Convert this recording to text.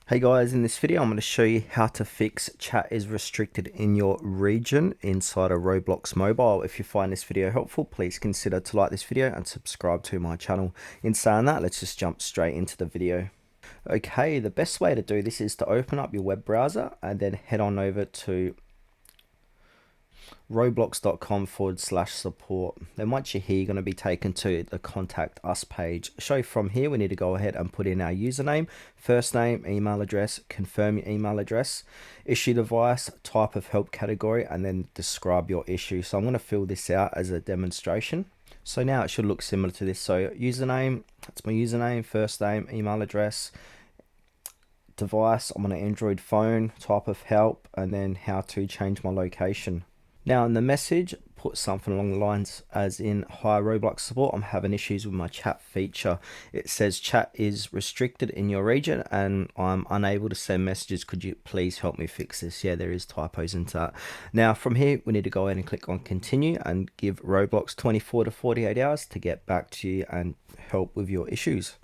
Hey guys, in this video I'm going to show you how to fix chat is restricted in your region inside of Roblox Mobile. If you find this video helpful, please consider to like this video and subscribe to my channel. In saying that, let's just jump straight into the video. Okay, the best way to do this is to open up your web browser and then head on over to roblox.com/support. Then once you're here, you're going to be taken to the contact us page. So from here, we need to go ahead and put in our username, first name, email address, confirm your email address, issue device, type of help category, and then describe your issue. So I'm going to fill this out as a demonstration. So now it should look similar to this. So username, that's my username, first name, email address, device, I'm on an Android phone, type of help, and then how to change my location. Now in the message, put something along the lines as in, hi Roblox support, I'm having issues with my chat feature. It says chat is restricted in your region and I'm unable to send messages. Could you please help me fix this? Yeah, there is typos into that. Now from here, we need to go ahead and click on continue and give Roblox 24 to 48 hours to get back to you and help with your issues.